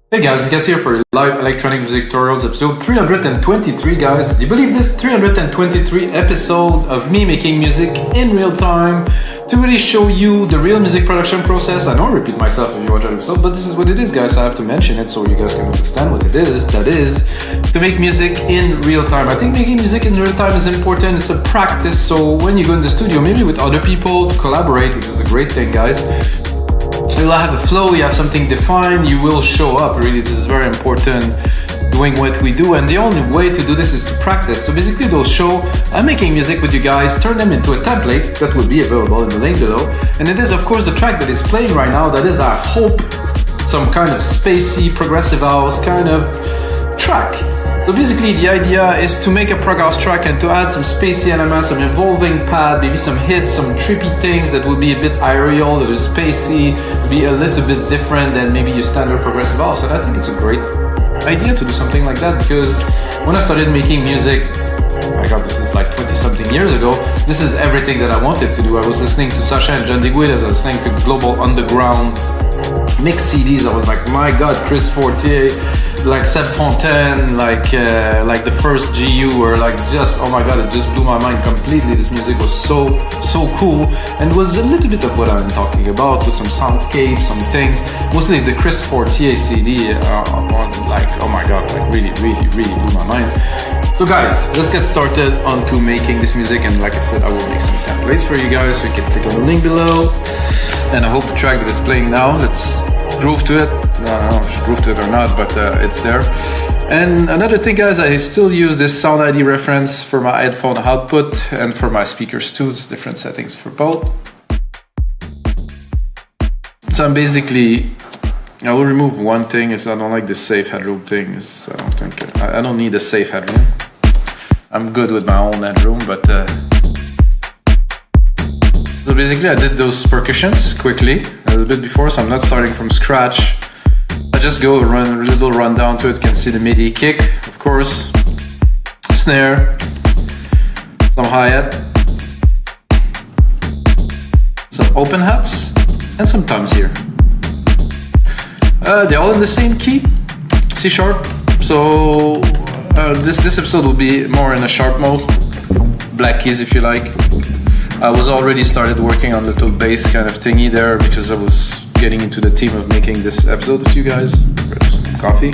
Hey guys, Nikas here for live electronic music tutorials episode 323 guys. Do you believe this? 323 episode of me making music in real time to really show you the real music production process. I don't repeat myself if you watch that episode, but this is what it is guys. I have to mention it so you guys can understand what it is. That is to make music in real time. I think making music in real time is important. It's a practice, so when you go in the studio, maybe with other people to collaborate, which is a great thing guys, you'll have a flow, you have something defined, you will show up. Really, this is very important doing what we do, and the only way to do this is to practice. So basically those show I'm making music with you guys, turn them into a template that will be available in the link below, and it is of course the track that is playing right now. That is, I hope, some kind of spacey progressive house kind of track. So basically the idea is to make a prog house track and to add some spacey elements, some evolving pad, maybe some hits, some trippy things that will be a bit aerial, that is spacey, be a little bit different than maybe your standard progressive house. And I think it's a great idea to do something like that, because when I started making music, oh my god, this is like 20 something years ago, this is everything that I wanted to do. I was listening to Sasha and John DeGuidas, I was listening to Global Underground mix CDs. I was like, my god, Chris Fortier, like Seb Fontaine, like the first GU, or like just, oh my god, it just blew my mind completely. This music was so cool, and was a little bit of what I'm talking about, with some soundscapes, some things, mostly the Chris Fortier CD, like, oh my god, like really blew my mind. So guys, let's get started onto making this music, and like I said, I will make some templates for you guys, so you can click on the link below, and I hope the track that is playing now, let's groove to it. I don't know if you groove to it or not, but it's there. And another thing guys, I still use this Sound ID reference for my headphone output and for my speakers too. It's different settings for both. So I'm basically, I will remove one thing, is I don't like this safe headroom thing. I don't need a safe headroom. I'm good with my own headroom, but so basically I did those percussions quickly a little bit before, so I'm not starting from scratch. I just go run a little rundown to it. You can see the MIDI kick, of course, snare, some hi-hat, some open hats, and some toms here. They're all in the same key, C sharp. So this episode will be more in a sharp mode, black keys if you like. I was already started working on little bass kind of thingy there, because I was getting into the theme of making this episode with you guys. Some coffee.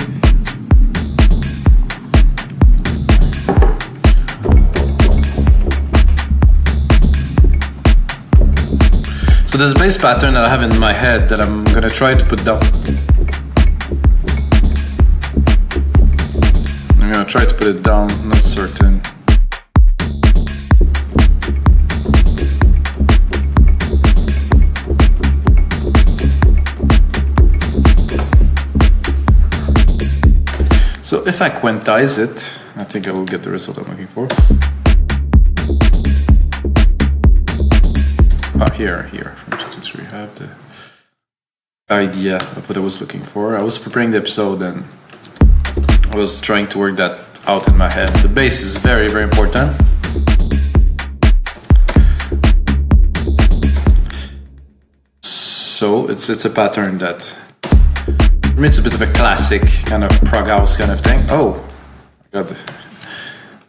So there's a bass pattern that I have in my head that I'm gonna try to put down. I'm gonna try to put it down, not certain. So if I quantize it, I think I will get the result I'm looking for. Here, from 2 to 3, I have the idea of what I was looking for. I was preparing the episode and I was trying to work that out in my head. The bass is very important. So it's a pattern that, for me, it's a bit of a classic kind of prog house kind of thing. Oh, god,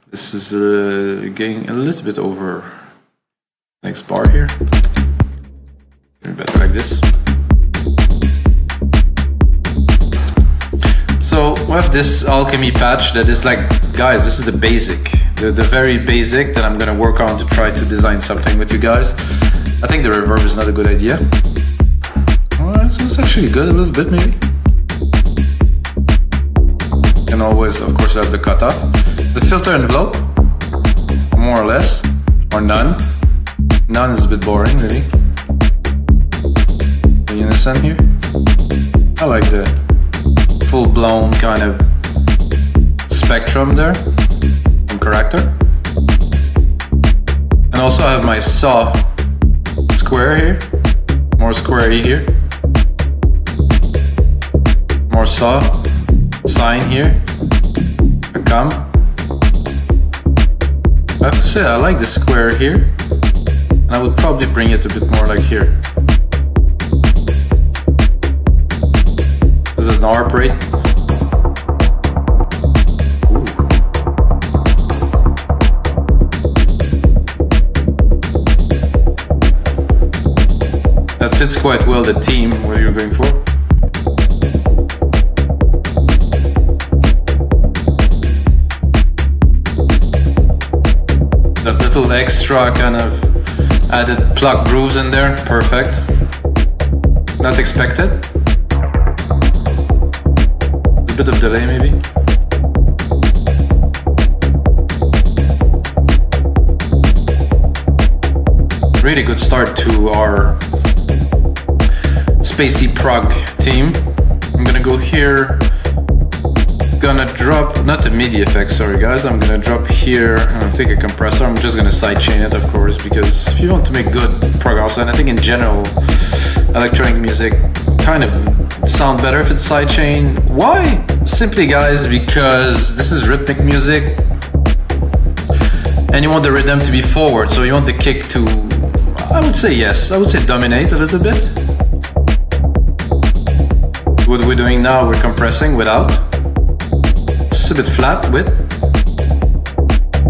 this is getting a little bit over next bar here. Maybe better like this. So we have this alchemy patch that is like, guys, this is the basic, the very basic that I'm gonna work on to try to design something with you guys. I think the reverb is not a good idea. Alright, so it's actually good, a little bit maybe. And always, of course, have the cutoff. The filter envelope, more or less, or none. None is a bit boring, really. You understand here? I like the full-blown kind of spectrum there, from character. And also I have my saw square here, more squarey here. More saw, sine here, a come. I have to say I like the square here, and I would probably bring it a bit more like here. harp rate. That fits quite well the theme what you're going for. That little extra kind of added pluck grooves in there, perfect. Not expected. A bit of delay maybe. Really good start to our Spacey Prog theme. I'm gonna go here, gonna drop, not the MIDI effect, sorry guys, I'm gonna drop here, I'm gonna take a compressor, I'm just gonna sidechain it of course, because if you want to make good prog house, and I think in general, electronic music kind of sound better if it's sidechain. Why? Simply guys, because this is rhythmic music, and you want the rhythm to be forward, so you want the kick to, I would say yes, I would say dominate a little bit. What we're doing now, we're compressing without. It's a bit flat with.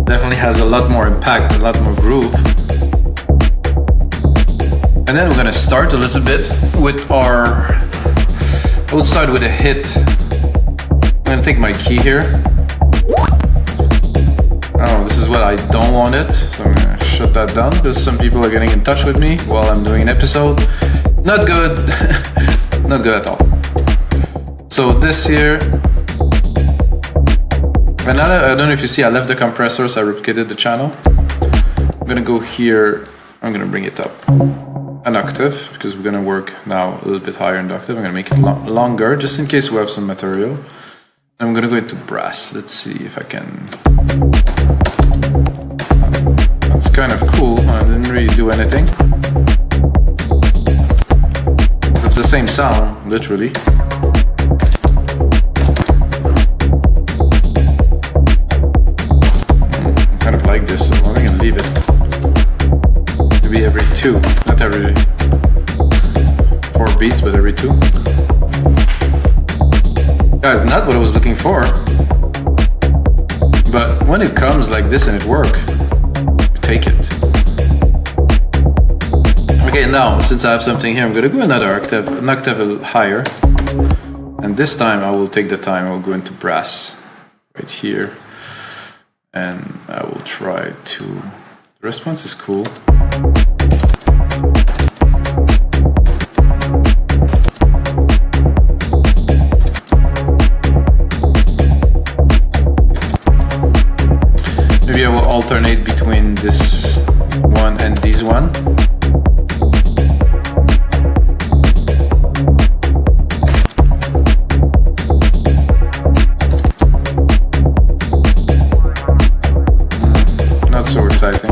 Definitely has a lot more impact, a lot more groove. And then we're gonna start a little bit with our, I would start with a hit. I'm gonna take my key here. Oh, this is what I don't want it, so I'm gonna shut that down because some people are getting in touch with me while I'm doing an episode. Not good, not good at all. So this here, and I don't know if you see, I left the compressor, so I replicated the channel. I'm gonna go here, I'm gonna bring it up an octave, because we're gonna work now a little bit higher in the octave. I'm gonna make it longer, just in case we have some material. I'm gonna go into brass, let's see if I can. That's kind of cool, I didn't really do anything. It's the same sound, literally. Kind of like this, so I'm gonna leave it. Maybe every 2, not every 4 beats, but every 2. Guys, not what I was looking for. But when it comes like this and it works, take it. Okay, now since I have something here, I'm gonna go another octave, an octave higher. And this time I will take the time, I'll go into brass right here. And I will try to, the response is cool. Maybe I will alternate between this one and this one. Not so exciting.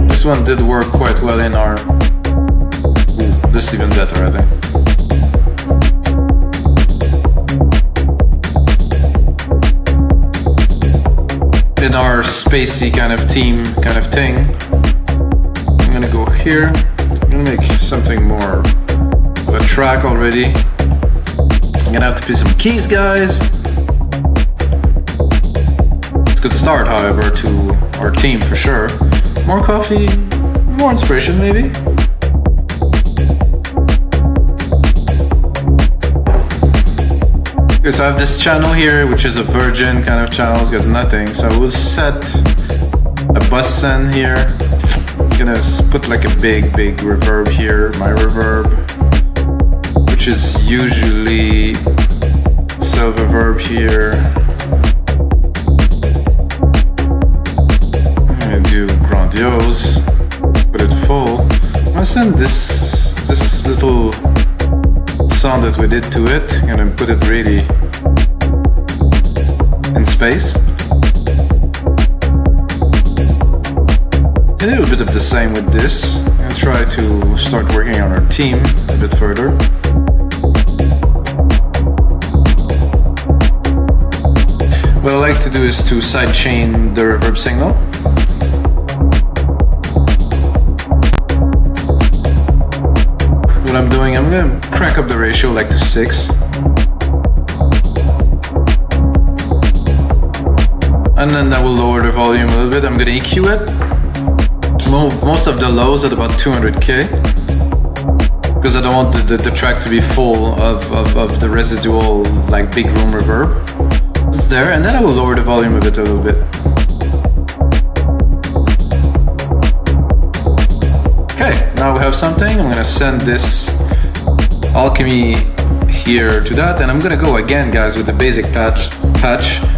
This one did work quite well in our... Ooh, this is even better, I think. In our spacey kind of theme, kind of thing. I'm gonna go here. I'm gonna make something more of a track already. I'm gonna have to play some keys, guys. It's a good start, however, to our theme for sure. More coffee, more inspiration maybe. Okay, so I have this channel here, which is a virgin kind of channel, it's got nothing. So I will set a bassline here. I'm gonna put like a big reverb here, my reverb, which is usually silver reverb here. Do grandiose, put it full. I'm gonna send this little sound that we did to it. I'm gonna put it really in space. bit of the same with this and try to start working on our theme a bit further. What I like to do is to sidechain the reverb signal. What I'm doing, I'm gonna crank up the ratio like to 6. And then I will lower the volume a little bit. I'm gonna EQ it. Most of the lows at about 200k. Because I don't want the track to be full of the residual, like big room reverb. It's there, and then I will lower the volume a little bit. Okay, now we have something. I'm gonna send this Alchemy here to that, and I'm gonna go again, guys, with the basic patch.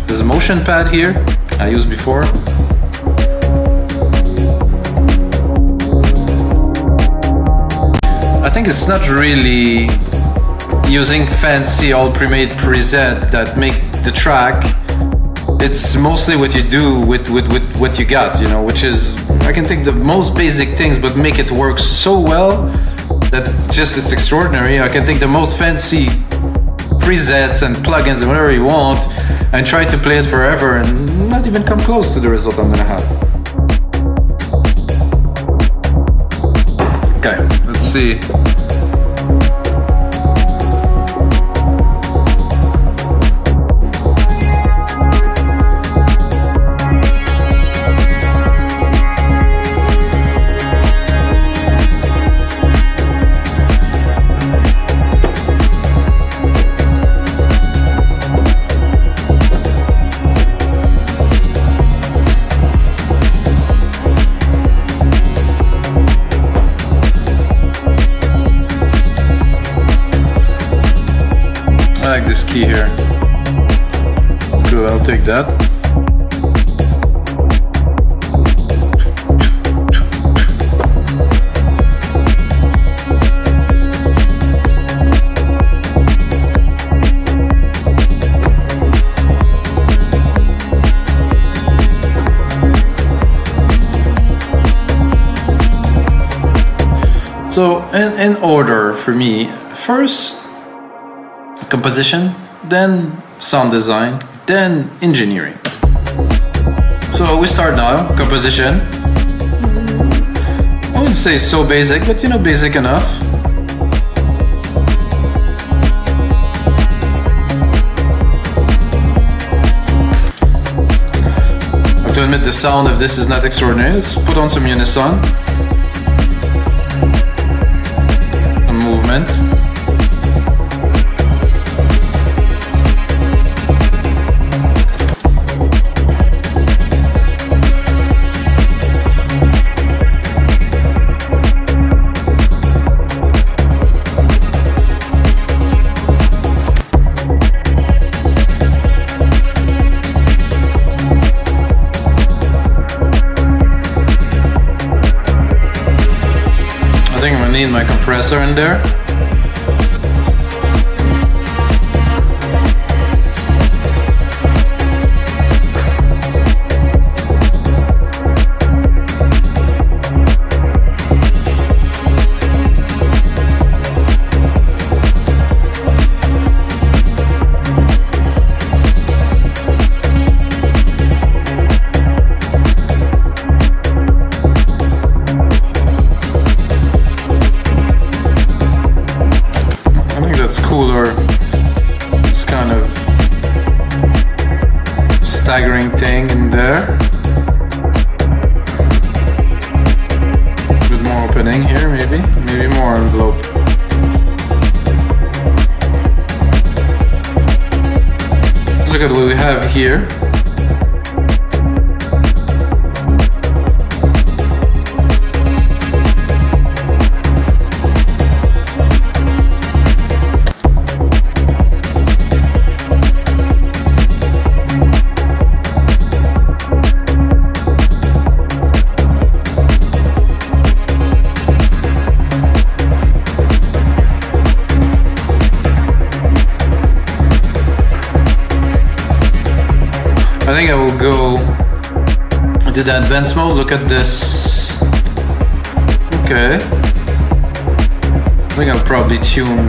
There's a motion pad here I used before. I think it's not really using fancy all pre-made preset that make the track. It's mostly what you do with what you got, you know, which is, I can take the most basic things but make it work so well that it's extraordinary. I can take the most fancy presets and plugins and whatever you want and try to play it forever and not even come close to the result I'm gonna have. Okay, let's see. I like this key here. Cool, I'll take that. So, in order for me, first composition, then sound design, then engineering. So we start now, composition. I wouldn't say so basic, but you know, basic enough. I have to admit the sound of this is not extraordinary. Let's put on some unison. A movement. I think I'm gonna need my compressor in there. Cooler, this kind of staggering thing in there. A bit more opening here, maybe more envelope. Let's look at what we have here. I think I will go to the advanced mode. Look at this Okay. I think I'll probably tune.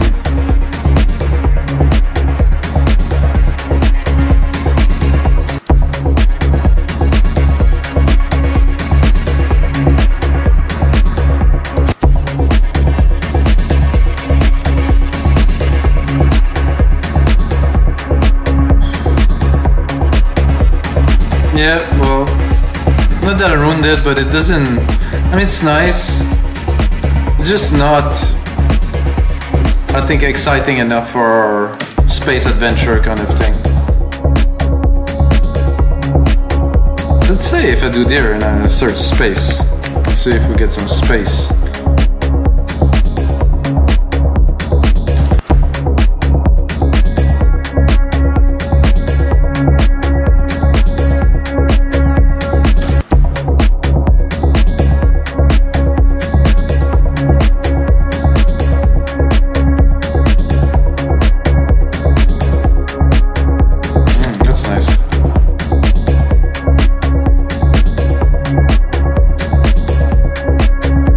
Yeah, well, not that I ruined it, but it doesn't, I mean, it's nice. It's just not, I think, exciting enough for space adventure kind of thing. Let's say if I do there and I search space, let's see if we get some space.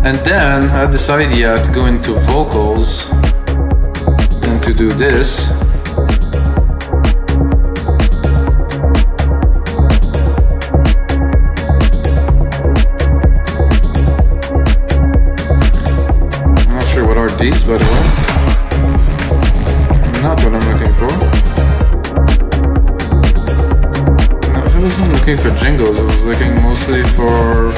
And then I had this idea to go into vocals and to do this. I'm not sure what are these, by the way. Not what I'm looking for. No, I wasn't looking for jingles, I was looking mostly for...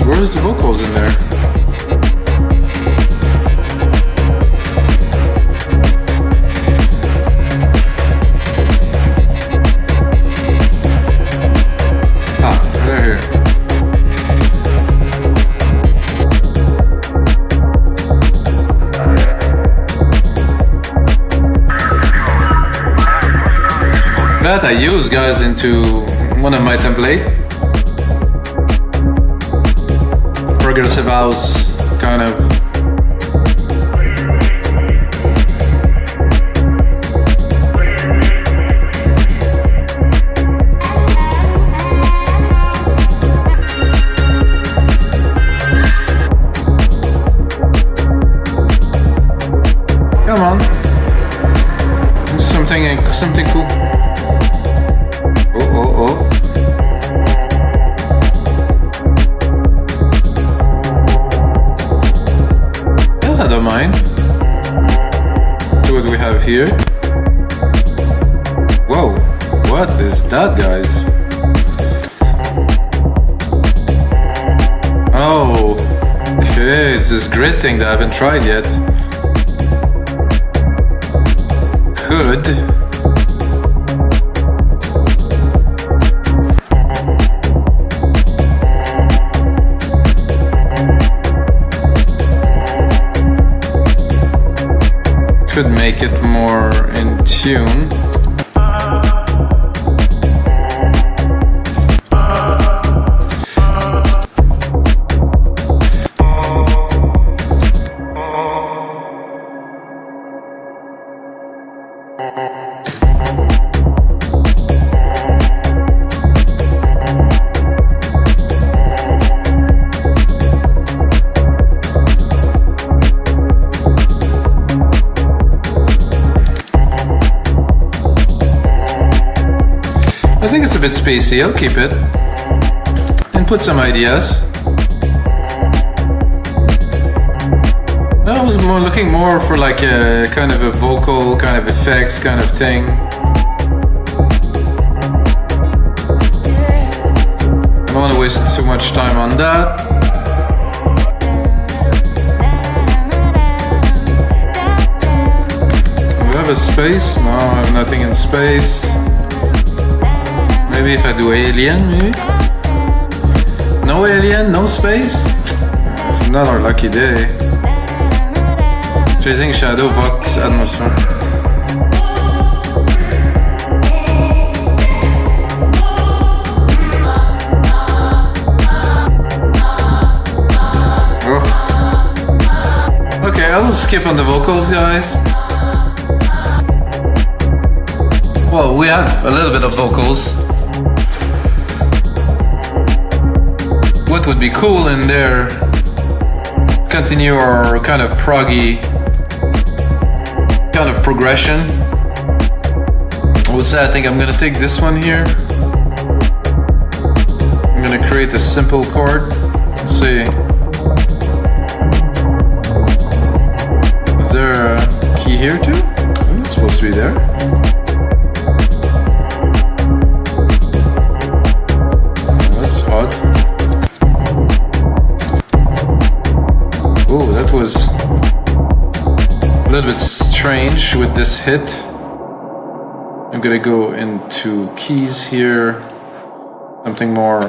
Where's the vocals in there? Ah, they're here. That I use, guys, into one of my templates. Progressive house kind of. Come on, something cool. Oh. I don't mind. See what we have here. Whoa, what is that, guys? Oh, okay, it's this grid thing that I haven't tried yet. Could make it more in tune. I think it's a bit spacey, I'll keep it and put some ideas. I was looking more for like a kind of a vocal, kind of effects kind of thing. I don't want to waste too much time on that. Do I have a space? No, I have nothing in space. Maybe if I do alien, maybe? No alien, no space? It's not our lucky day. Chasing shadow, vox, atmosphere. I will skip on the vocals, guys. Well, we have a little bit of vocals. What would be cool in there, continue our kind of proggy kind of progression. I would say I think I'm gonna take this one here. I'm gonna create a simple chord. Let's see. Is there a key here too? Oh, it's supposed to be there. Oh, that's odd. Oh, that was a little bit strange with this hit. I'm gonna go into keys here, something more.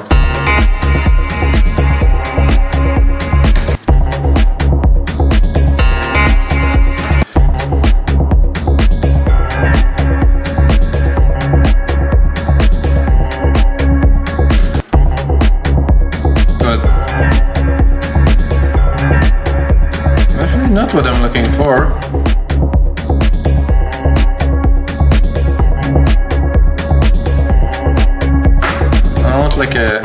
But actually not what I'm looking for. Like a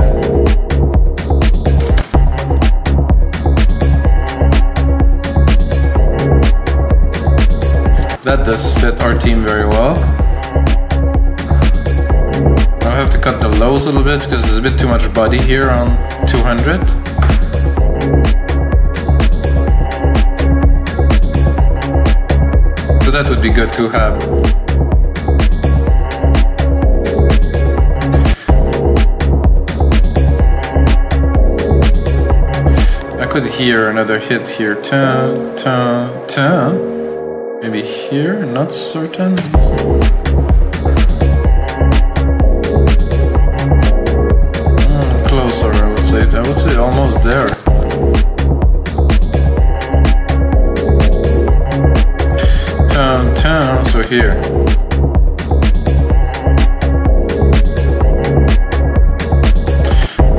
that does fit our team very well. I'll have to cut the lows a little bit because there's a bit too much body here on 200. So that would be good to have. I could hear another hit here. Tun, tun, tun. Maybe here, not certain. Closer, I would say. I would say almost there. Tun, tun. So here.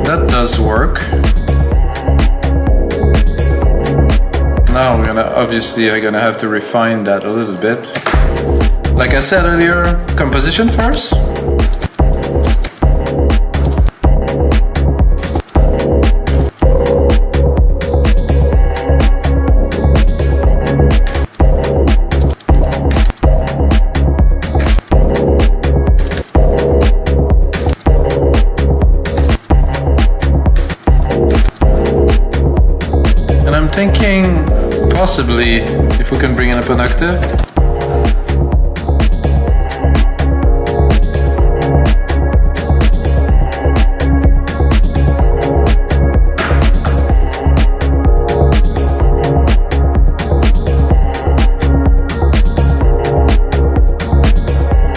That does work. Now I'm gonna have to refine that a little bit. Like I said earlier, composition first. And I'm thinking possibly if we can bring in up an octave.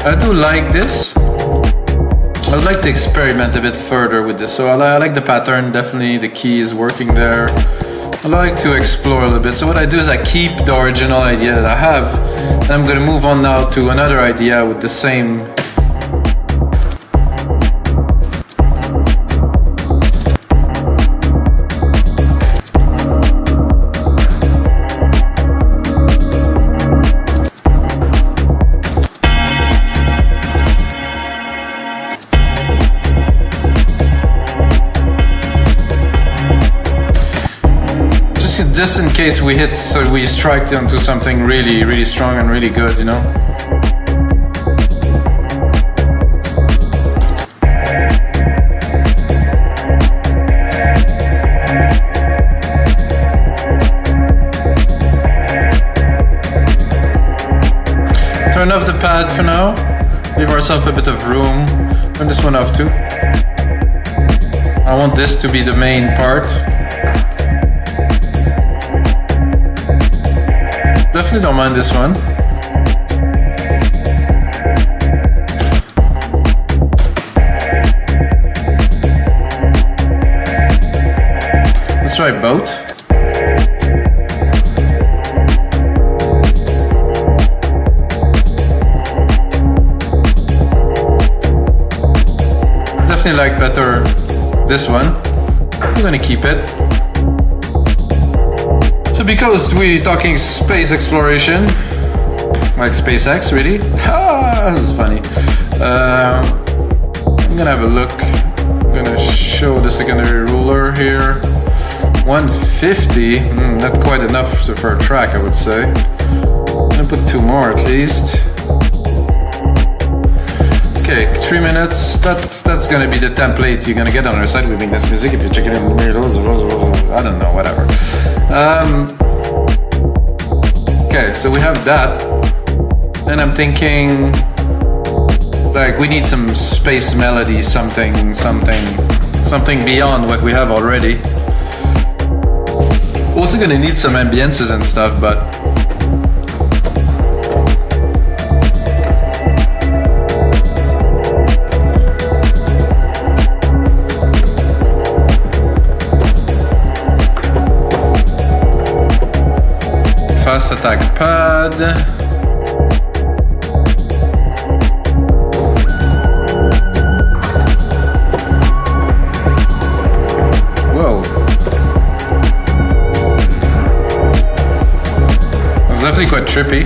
I do like this. I would like to experiment a bit further with this. So I like the pattern, definitely the key is working there. I like to explore a little bit. So what I do is I keep the original idea that I have, and I'm going to move on now to another idea with the same. Just in case we hit, so we strike onto something really, really strong and really good, you know? Turn off the pad for now. Leave ourselves a bit of room. Turn this one off too. I want this to be the main part. Definitely don't mind this one. Let's try both. Definitely like better this one. I'm gonna keep it. It's a because we're talking space exploration, like SpaceX, really? Ah, that's funny. I'm gonna have a look. I'm gonna show the secondary ruler here. 150, not quite enough for a track, I would say. I'm gonna put 2 more at least. Okay, 3 minutes. That's gonna be the template you're gonna get on our site. We make this music. If you check it in the middle, I don't know, whatever. Okay, so we have that, and I'm thinking like we need some space melody, something beyond what we have already. Also gonna need some ambiences and stuff, but fast attack pad. Whoa. That's definitely quite trippy.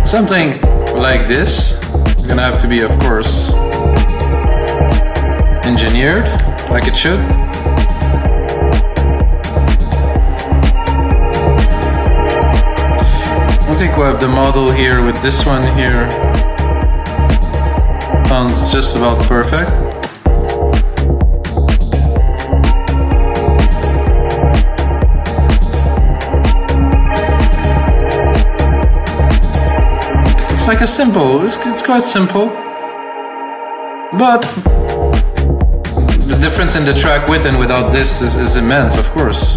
Something like this, gonna have to be, of course, engineered like it should. I think we'll have the model here with this one here. Sounds just about perfect. Like a simple, it's quite simple, but the difference in the track with and without this is immense, of course.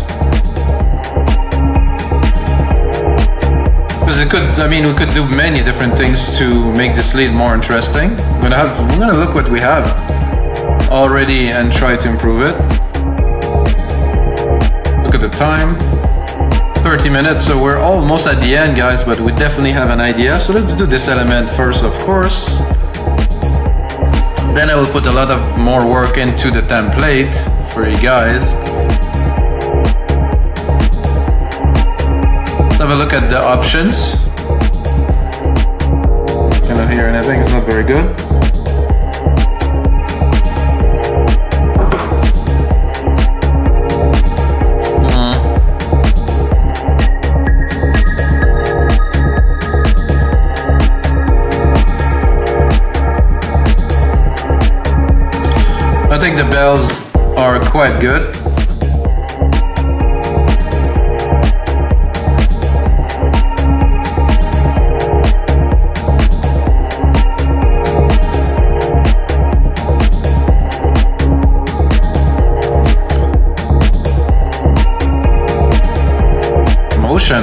Because it could, I mean, we could do many different things to make this lead more interesting. We're gonna look what we have already and try to improve it. Look at the time. 30 minutes, so we're almost at the end, guys, but we definitely have an idea. So let's do this element first, of course. Then I will put a lot of more work into the template for you guys. Let's have a look at the options. Cannot hear anything, it's not very good. I think the bells are quite good.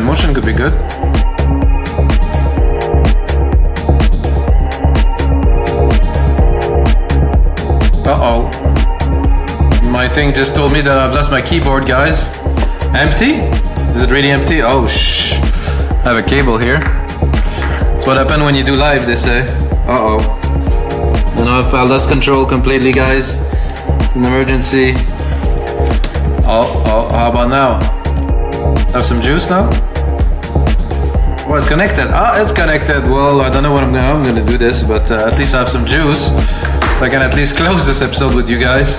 Motion could be good. thing just told me that I've lost my keyboard, guys. Empty? Is it really empty? Oh, shh. I have a cable here. That's what happened when you do live, they say. Uh-oh. You know, if I lost control completely, guys. It's an emergency. Oh, how about now? Have some juice now? Oh, it's connected. Ah, it's connected. Well, I don't know what I'm gonna do this, but at least I have some juice. So I can at least close this episode with you guys.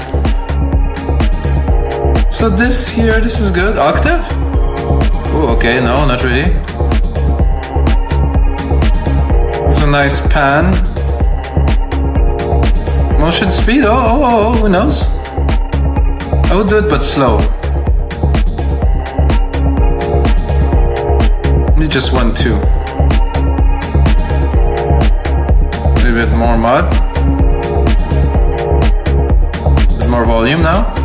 So this here, this is good. Octave? Oh, okay, no, not really. It's a nice pan. Motion speed, oh, who knows? I would do it, but slow. Maybe just 1, 2. A little bit more mud. A bit more volume now.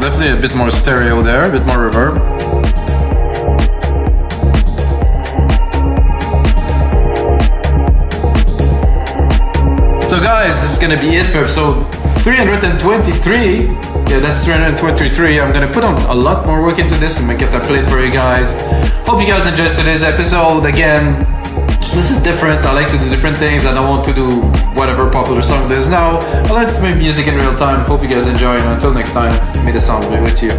Definitely a bit more stereo there, a bit more reverb. So guys, this is gonna be it for episode 323. Yeah, that's 323. I'm gonna put on a lot more work into this to make it a plate for you guys. Hope you guys enjoyed today's episode. Again, this is different. I like to do different things. I don't want to do whatever popular song there is now. I like to make music in real time. Hope you guys enjoy, and until next time, may the sound be with you.